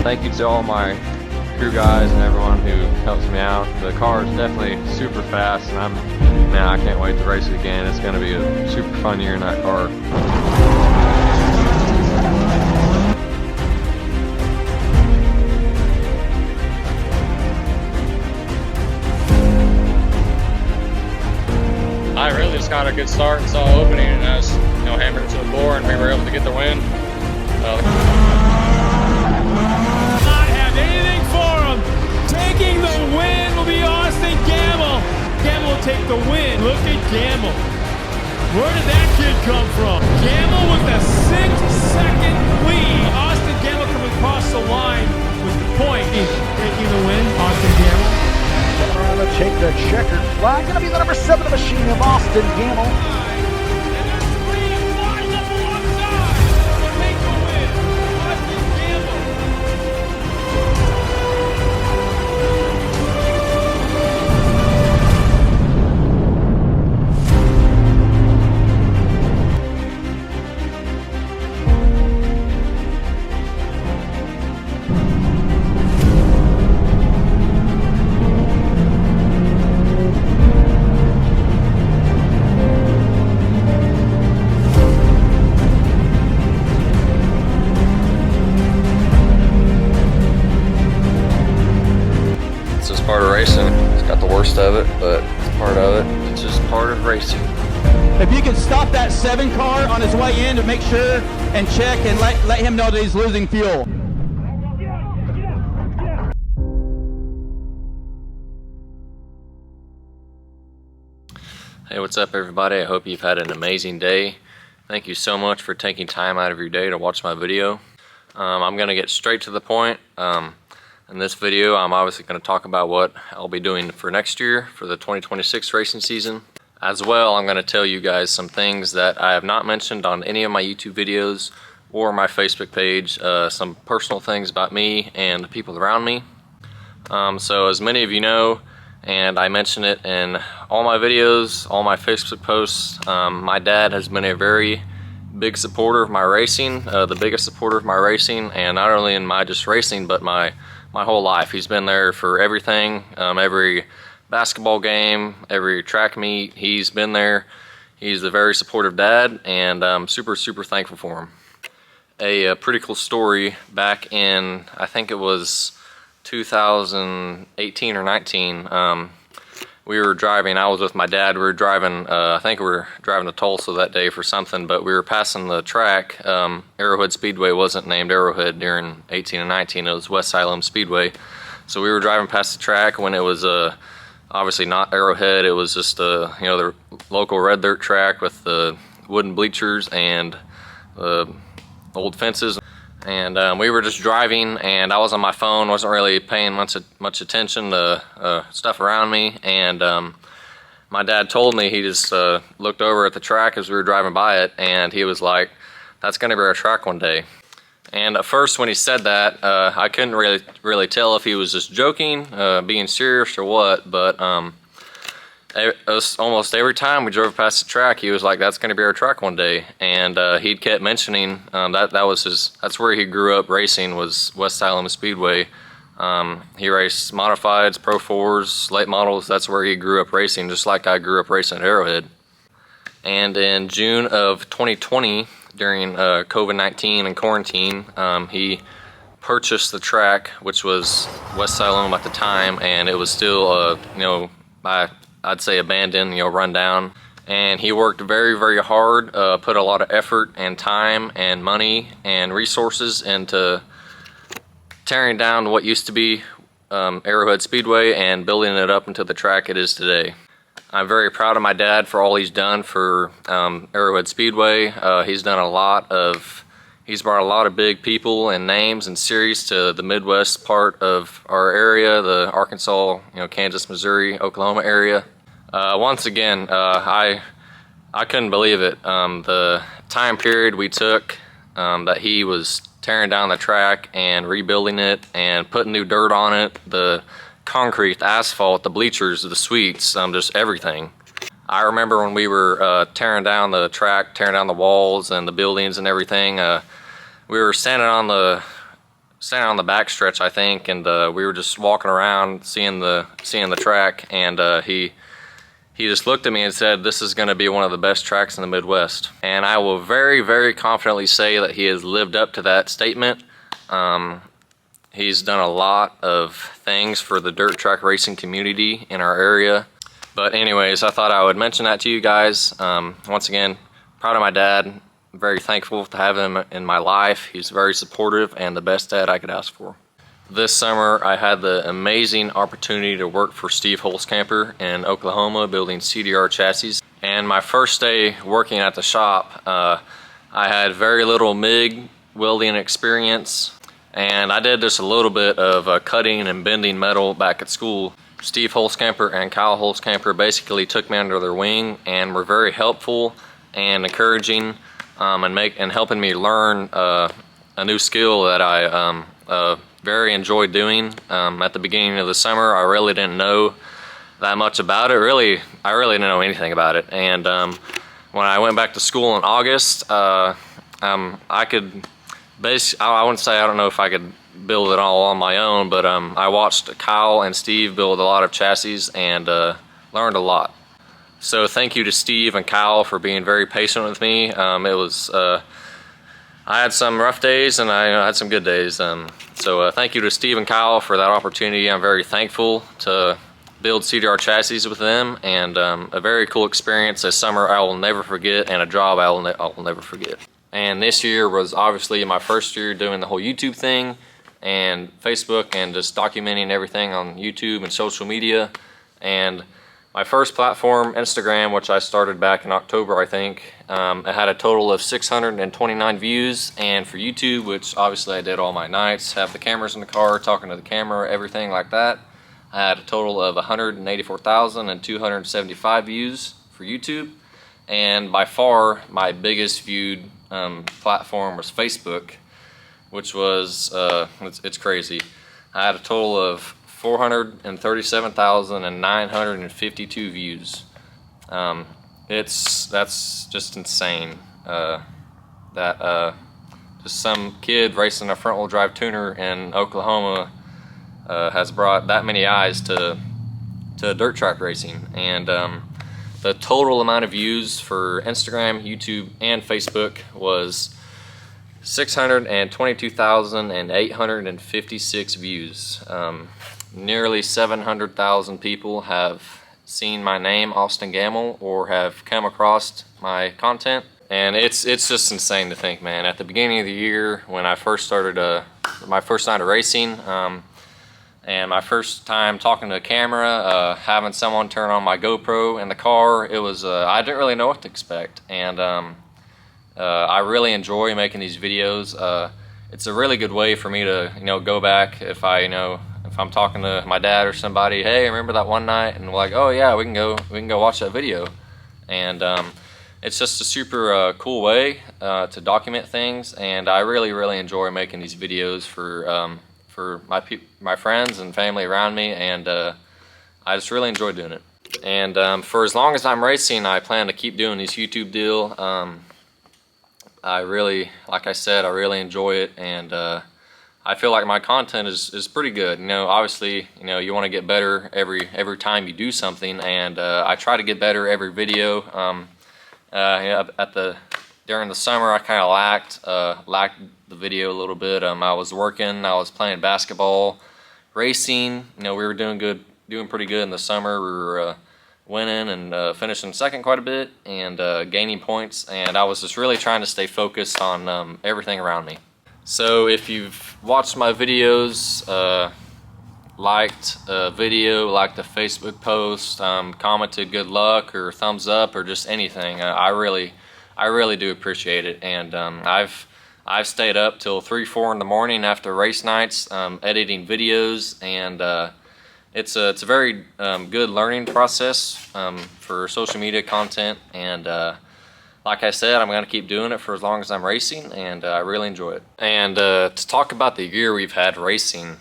Thank you to all my crew guys and everyone who helps me out. The car is definitely super fast, and I can't wait to race it again. It's going to be a super fun year in that car. I really just got a good start and saw opening, and I was, hammered to the floor, and we were able to get the win. Not have anything for him. Taking the win will be Austin Gamble. Gamble will take the win. Look at Gamble. Where did that kid come from? Gamble with a 6-second lead. Austin Gamble coming across the line with the point. He's taking the win. Austin Gamble. Around to take the checkered flag. Going to be the number 7 machine of Austin Gamble. Part of racing. It's got the worst of it, but it's part of it. It's just part of racing. If you can stop that 7 car on his way in to make sure and check and let him know that he's losing fuel. Hey, what's up everybody? I hope you've had an amazing day. Thank you so much for taking time out of your day to watch my video. I'm going to get straight to the point. In this video, I'm obviously going to talk about what I'll be doing for next year for the 2026 racing season. As well, I'm going to tell you guys some things that I have not mentioned on any of my YouTube videos or my Facebook page, some personal things about me and the people around me. So as many of you know, and I mention it in all my videos, all my Facebook posts, my dad has been a very big supporter of my racing, the biggest supporter of my racing, and not only in my just racing, but my whole life. He's been there for everything, every basketball game, every track meet. He's been there. He's a very supportive dad, and I'm super thankful for him. A pretty cool story back in, I think it was 2018 or 19. We were driving, I was with my dad, we were driving, I think we were driving to Tulsa that day for something, but we were passing the track. Arrowhead Speedway wasn't named Arrowhead during 18 and 19, it was West Salem Speedway. So we were driving past the track when it was obviously not Arrowhead, it was just the local red dirt track with the wooden bleachers and the old fences. And we were just driving, and I was on my phone, wasn't really paying much attention to stuff around me, and my dad told me, he just looked over at the track as we were driving by it, and he was like, that's going to be our track one day. And at first when he said that, I couldn't really tell if he was just joking, being serious or what, but it was almost every time we drove past the track, he was like, that's going to be our track one day. And he kept mentioning that's where he grew up racing, was West Salem Speedway. He raced modifieds, Pro 4s, late models. That's where he grew up racing, just like I grew up racing at Arrowhead. And in June of 2020, during COVID-19 and quarantine, he purchased the track, which was West Salem at the time, and it was still, I'd say abandoned, run down. And he worked very hard, put a lot of effort and time and money and resources into tearing down what used to be Arrowhead Speedway and building it up into the track it is today. I'm very proud of my dad for all he's done for Arrowhead Speedway. He's brought a lot of big people and names and series to the Midwest part of our area, the Arkansas, Kansas, Missouri, Oklahoma area. Once again, I couldn't believe it. The time period we took that he was tearing down the track and rebuilding it and putting new dirt on it, the concrete, the asphalt, the bleachers, the suites, just everything. I remember when we were tearing down the track, tearing down the walls and the buildings and everything, we were standing on the standing on the back stretch, I think, and we were just walking around seeing the track, and he just looked at me and said, "This is going to be one of the best tracks in the Midwest." And I will very, very confidently say that he has lived up to that statement. He's done a lot of things for the dirt track racing community in our area. But anyways, I thought I would mention that to you guys. Once again, proud of my dad. I'm very thankful to have him in my life. He's very supportive and the best dad I could ask for. This summer, I had the amazing opportunity to work for Steve Holzkamper in Oklahoma building CDR chassis. And my first day working at the shop, I had very little MIG welding experience, and I did just a little bit of cutting and bending metal back at school. Steve Holzkamper and Kyle Holzkamper basically took me under their wing and were very helpful and encouraging, and helping me learn a new skill that I very enjoyed doing. At the beginning of the summer, I really didn't know that much about it. I really didn't know anything about it. And when I went back to school in August, I wouldn't say I don't know if I could build it all on my own, but I watched Kyle and Steve build a lot of chassis and learned a lot. So thank you to Steve and Kyle for being very patient with me. I had some rough days and I had some good days. So thank you to Steve and Kyle for that opportunity. I'm very thankful to build CDR chassis with them, and a very cool experience, a summer I will never forget, and a job I will never forget. And this year was obviously my first year doing the whole YouTube thing and Facebook and just documenting everything on YouTube and social media. And my first platform, Instagram, which I started back in October, I think, it had a total of 629 views. And for YouTube, which obviously I did all my nights, have the cameras in the car, talking to the camera, everything like that, I had a total of 184,275 views for YouTube. And by far, my biggest viewed platform was Facebook, which was, it's crazy. I had a total of 437,952 views. That's just insane. Just some kid racing a front-wheel drive tuner in Oklahoma has brought that many eyes to dirt track racing. And the total amount of views for Instagram, YouTube, and Facebook was 622,856 views. Nearly 700,000 people have seen my name, Austin Gamble, or have come across my content. And it's just insane to think, man. At the beginning of the year, when I first started my first night of racing, and my first time talking to a camera, having someone turn on my GoPro in the car, it was I didn't really know what to expect. And I really enjoy making these videos. It's a really good way for me to, go back if I'm talking to my dad or somebody, hey, remember that one night? And we're like, oh yeah, we can go watch that video. And it's just a super cool way to document things, and I really enjoy making these videos for my friends and family around me, and I just really enjoy doing it. And for as long as I'm racing, I plan to keep doing this YouTube deal. Like I said, I really enjoy it, and I feel like my content is pretty good. Obviously, you want to get better every time you do something, and I try to get better every video. During the summer, I kind of lacked the video a little bit. I was working, I was playing basketball, racing. We were doing pretty good in the summer. We were winning and finishing second quite a bit, and gaining points. And I was just really trying to stay focused on everything around me. So if you've watched my videos, liked a video, liked a Facebook post, commented good luck or thumbs up or just anything, I really do appreciate it. And I've stayed up till 3-4 in the morning after race nights editing videos, and it's a very good learning process for social media content. And like I said, I'm going to keep doing it for as long as I'm racing, and I really enjoy it. And to talk about the year we've had racing,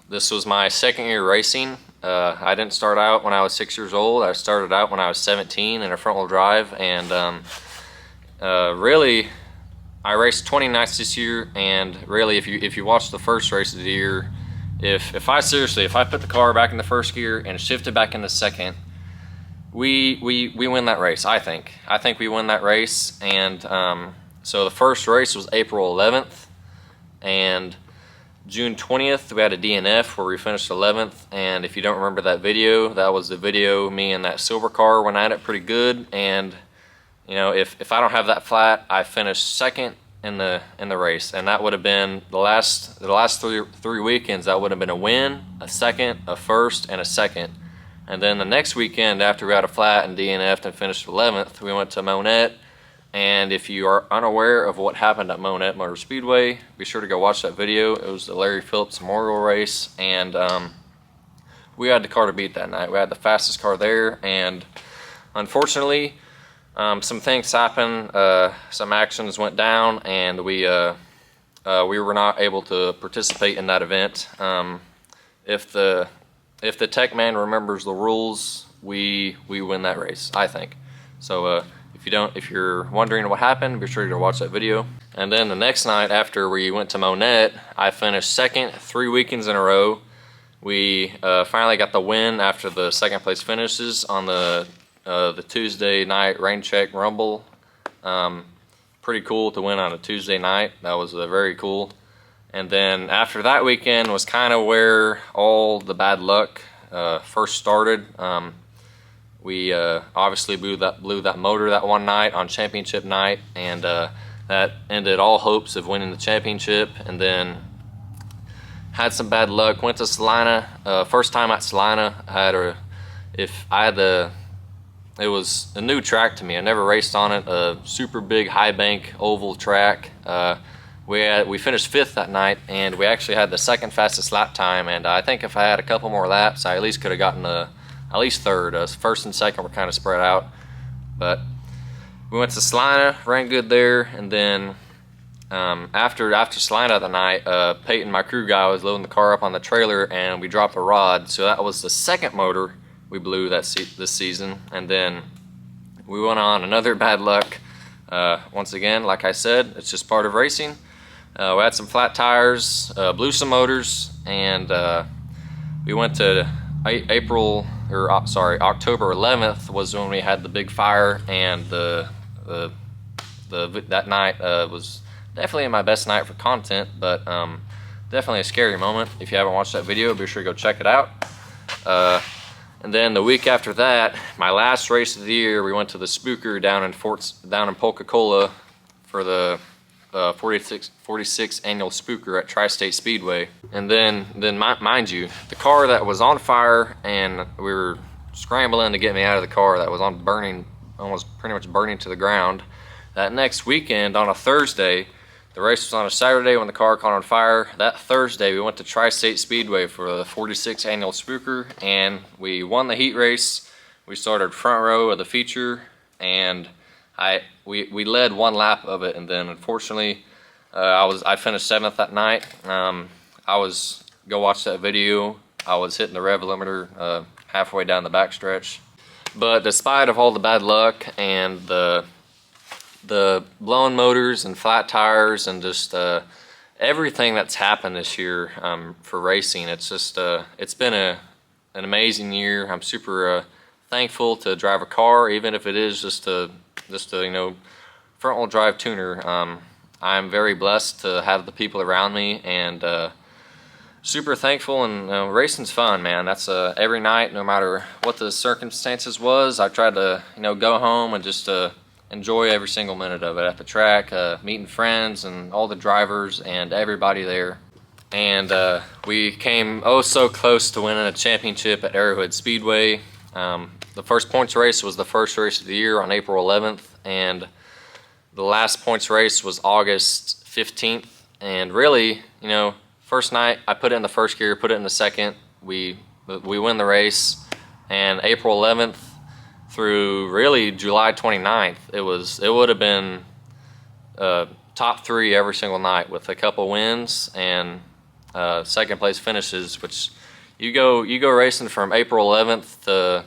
this was my second year racing. I didn't start out when I was 6 years old. I started out when I was 17 in a front-wheel drive, and really I raced 20 nights this year, and really, if you watch the first race of the year, if I put the car back in the first gear and shifted back in the second, we win that race. I think we win that race. And so the first race was April 11th, and June 20th we had a DNF where we finished 11th. And if you don't remember that video, that was the video me and that silver car went at it pretty good. And you know, if I don't have that flat, I finished second in the race, and that would have been the last three weekends. That would have been a win, a second, a first, and a second. And then the next weekend, after we had a flat and DNF'd and finished 11th, we went to Monette. And if you are unaware of what happened at Monette Motor Speedway, be sure to go watch that video. It was the Larry Phillips Memorial Race, and we had the car to beat that night. We had the fastest car there, and unfortunately, some things happened. Some actions went down, and we were not able to participate in that event. If the tech man remembers the rules, we win that race, I think. So if you're wondering what happened, be sure to watch that video. And then the next night after we went to Monette, I finished second 3 weekends in a row. We finally got the win after the second place finishes on the Tuesday night rain check rumble. Pretty cool to win on a Tuesday night. That was very cool. And then after that weekend was kind of where all the bad luck first started. We obviously blew that motor that one night on championship night, and that ended all hopes of winning the championship. And then had some bad luck. Went to Salina. First time at Salina, it was a new track to me. I never raced on it. A super big high bank oval track. We finished 5th that night, and we actually had the second fastest lap time. And I think if I had a couple more laps, I at least could have gotten at least 3rd. First and second were kind of spread out. But we went to Salina, ran good there, and then after Salina that night, Peyton, my crew guy, was loading the car up on the trailer, and we dropped a rod. So that was the second motor we blew this season. And then we went on another bad luck. Once again, like I said, it's just part of racing. We had some flat tires, blew some motors, and we went to October 11th was when we had the big fire. And that night was definitely my best night for content, but definitely a scary moment. If you haven't watched that video, be sure to go check it out. And then the week after that, my last race of the year, we went to the Spooker down in Pensacola for the 46th annual Spooker at Tri-State Speedway. And then mind you, the car that was on fire, and we were scrambling to get me out of the car that was on burning, almost pretty much burning to the ground. That next weekend on a Thursday, the race was on a Saturday when the car caught on fire. That Thursday, we went to Tri-State Speedway for the 46th annual Spooker, and we won the heat race. We started front row of the feature, and we led one lap of it, and then unfortunately, I finished 7th that night. Go watch that video. I was hitting the rev limiter halfway down the backstretch. But despite of all the bad luck and the blown motors and flat tires and just everything that's happened this year for racing, it's just it's been an amazing year. I'm super thankful to drive a car, even if it is just a front wheel drive tuner. I'm very blessed to have the people around me, and super thankful. And racing's fun, man. That's every night, no matter what the circumstances was, I tried to go home and just enjoy every single minute of it at the track, meeting friends and all the drivers and everybody there. And we came so close to winning a championship at Arrowhead Speedway. The first points race was the first race of the year on April 11th, and the last points race was August 15th. And really, first night I put it in the first gear, put it in the second, we win the race. And April 11th through really July 29th, it would have been top 3 every single night with a couple wins and second place finishes. Which you go racing from April 11th to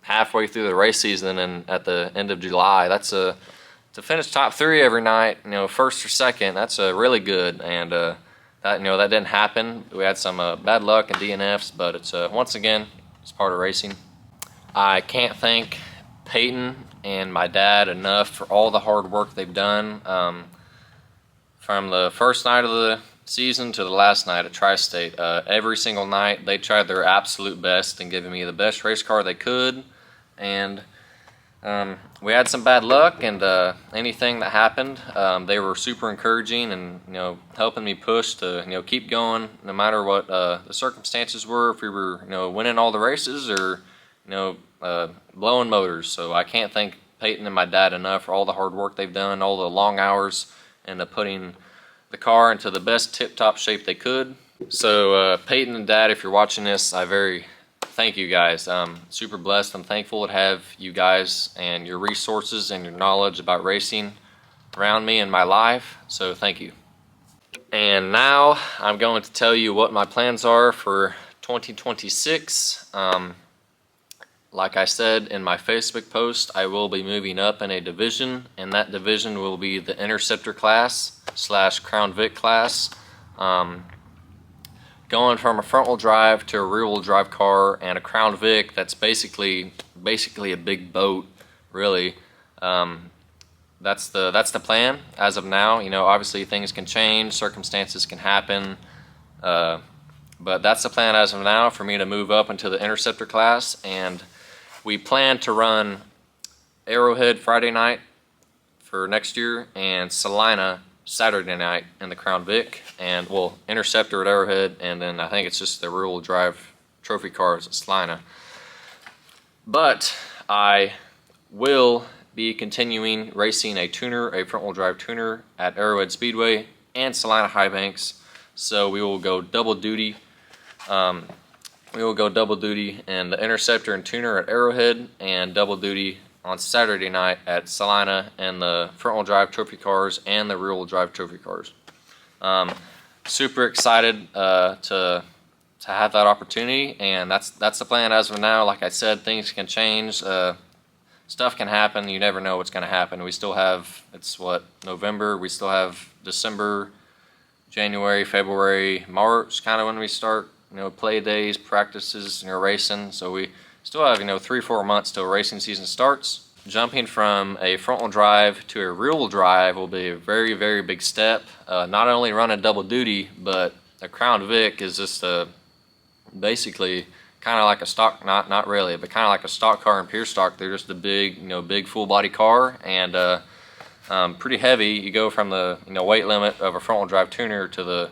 halfway through the race season, and at the end of July, that's a to finish top 3 every night, you know, first or second, that's really good. And that, you know, that didn't happen. We had some bad luck and DNFs, but it's once again, it's part of racing. I can't thank Peyton and my dad enough for all the hard work they've done. From the first night of the season to the last night at Tri-State, every single night they tried their absolute best in giving me the best race car they could. And we had some bad luck, and anything that happened, they were super encouraging and, you know, helping me push to, you know, keep going no matter what the circumstances were, if we were, you know, winning all the races or, you know, blowing motors. So I can't thank Peyton and my dad enough for all the hard work they've done, all the long hours, and putting the car into the best tip-top shape they could. So Peyton and Dad, if you're watching this, I very thank you guys. I'm super blessed. I'm thankful to have you guys and your resources and your knowledge about racing around me in my life. So thank you. And now I'm going to tell you what my plans are for 2026. Like I said in my Facebook post, I will be moving up in a division, and that division will be the Interceptor class / Crown Vic class. Going from a front-wheel drive to a rear-wheel drive car and a Crown Vic, that's basically a big boat, really. That's the plan as of now. You know, obviously things can change, circumstances can happen, but that's the plan as of now for me to move up into the Interceptor class. And we plan to run Arrowhead Friday night for next year and Salina Saturday night in the Crown Vic, and we'll Interceptor at Arrowhead, and then I think it's just the rear-wheel drive trophy cars at Salina. But I will be continuing racing a front-wheel drive tuner at Arrowhead Speedway and Salina High Banks, so we will go double duty. We will go double duty in the Interceptor and tuner at Arrowhead, and double duty on Saturday night at Salina and the front-wheel drive trophy cars and the rear-wheel drive trophy cars. Super excited to have that opportunity, and that's the plan as of now. Like I said, things can change, stuff can happen. You never know what's going to happen. We still have, it's what, November. We still have December, January, February, March, kind of when we start, you know, play days, practices, you know, racing. So we still have, you know, 3-4 months till racing season starts. Jumping from a front-wheel drive to a rear-wheel drive will be a very, very big step. Not only running double duty, but a Crown Vic is just basically kind of like a stock, not really, but kind of like a stock car and pure stock. They're just a big, you know, big full body car, and pretty heavy. You go from the, you know, weight limit of a front-wheel drive tuner to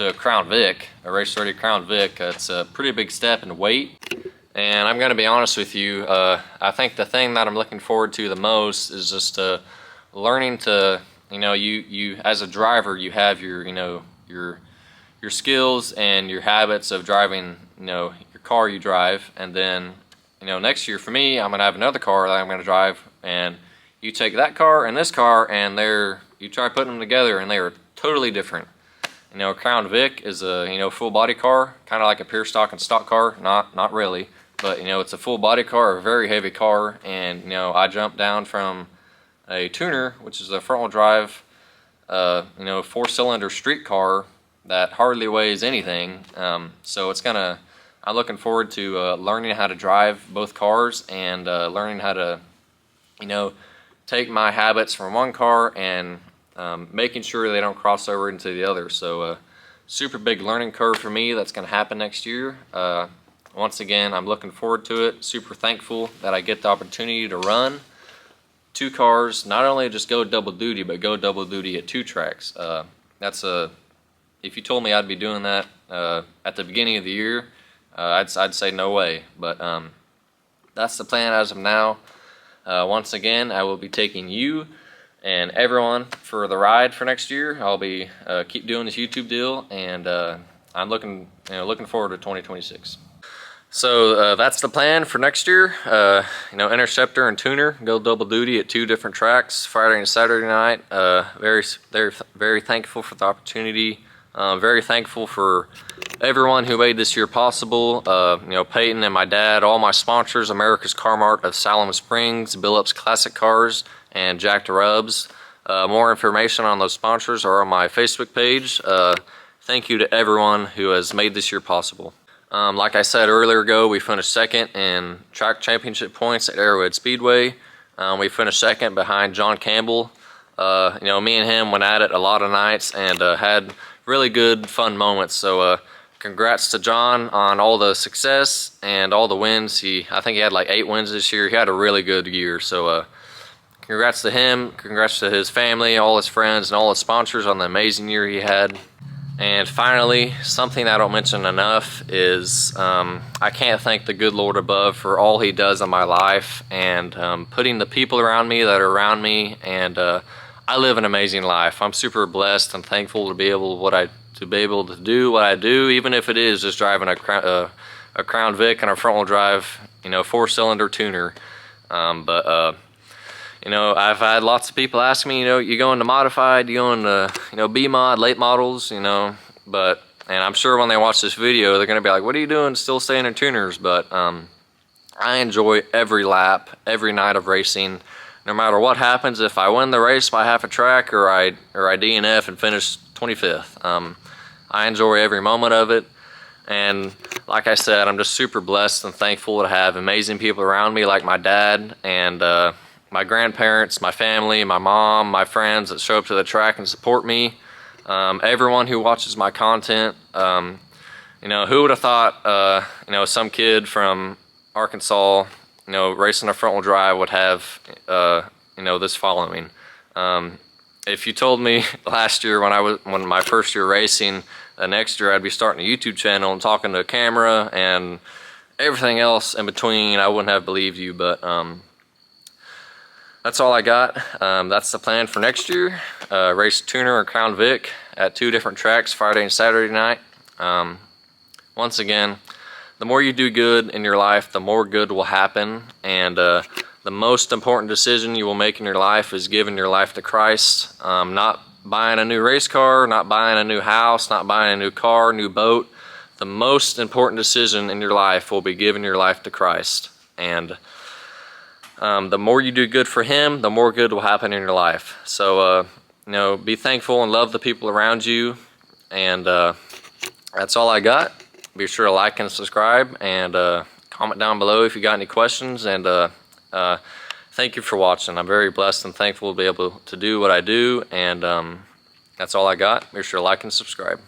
a Crown Vic, a race ready Crown Vic. It's a pretty big step in weight. And I'm going to be honest with you, I think the thing that I'm looking forward to the most is just learning to, you know, you as a driver, you have your, you know, your skills and your habits of driving, you know, your car you drive. And then, you know, next year for me, I'm going to have another car that I'm going to drive, and you take that car and this car, and you try putting them together, and they are totally different. You know, a Crown Vic is a, you know, full body car, kind of like a pure stock and stock car. Not really, but, you know, it's a full body car, a very heavy car. And, you know, I jumped down from a tuner, which is a front wheel drive, you know, 4-cylinder street car that hardly weighs anything. So I'm looking forward to learning how to drive both cars, and learning how to, you know, take my habits from one car and making sure they don't cross over into the other. So super big learning curve for me that's going to happen next year. Once again, I'm looking forward to it. Super thankful that I get the opportunity to run 2 cars, not only just go double duty, but go double duty at 2 tracks. If you told me I'd be doing that at the beginning of the year, I'd say no way. But that's the plan as of now. Once again, I will be taking you and everyone for the ride for next year. I'll be keep doing this YouTube deal, and I'm looking forward to 2026. So that's the plan for next year. You know, Interceptor and tuner, go double duty at 2 different tracks, Friday and Saturday night. Very thankful for the opportunity. Very thankful for everyone who made this year possible, Peyton and my dad, all my sponsors, America's Car Mart of Salem Springs, Billups Classic Cars, and Jack the Rubs. More information on those sponsors are on my Facebook page. Thank you to everyone who has made this year possible. Like I said earlier ago, we finished second in track championship points at Arrowhead Speedway. We finished second behind John Campbell. Me and him went at it a lot of nights and had really good, fun moments. So congrats to John on all the success and all the wins. I think he had like 8 wins this year. He had a really good year. So congrats to him. Congrats to his family, all his friends, and all his sponsors on the amazing year he had. And finally, something I don't mention enough is I can't thank the good Lord above for all he does in my life and putting the people around me that are around me. And I live an amazing life. I'm super blessed and thankful to be able to do what I do, even if it is just driving a Crown Vic and a front-wheel drive, 4-cylinder tuner. I've had lots of people ask me, you go into modified, you go into, B-mod, late models, and I'm sure when they watch this video, they're going to be like, what are you doing still staying in tuners? But I enjoy every lap, every night of racing. No matter what happens, if I win the race by half a track or I DNF and finish 25th, I enjoy every moment of it. And like I said, I'm just super blessed and thankful to have amazing people around me like my dad and my grandparents, my family, my mom, my friends that show up to the track and support me. Everyone who watches my content. Who would have thought, some kid from Arkansas, racing a front-wheel drive would have, this following. If you told me last year when my first year racing, the next year I'd be starting a YouTube channel and talking to a camera and everything else in between, I wouldn't have believed you. But that's all I got. That's the plan for next year. Race tuner or Crown Vic at 2 different tracks, Friday and Saturday night. Once again, the more you do good in your life, the more good will happen. And the most important decision you will make in your life is giving your life to Christ. Not buying a new race car, not buying a new house, not buying a new car, new boat. The most important decision in your life will be giving your life to Christ. And the more you do good for Him, the more good will happen in your life. So, be thankful and love the people around you. And that's all I got. Be sure to like and subscribe and comment down below if you got any questions. And thank you for watching. I'm very blessed and thankful to be able to do what I do. And that's all I got. Be sure to like and subscribe.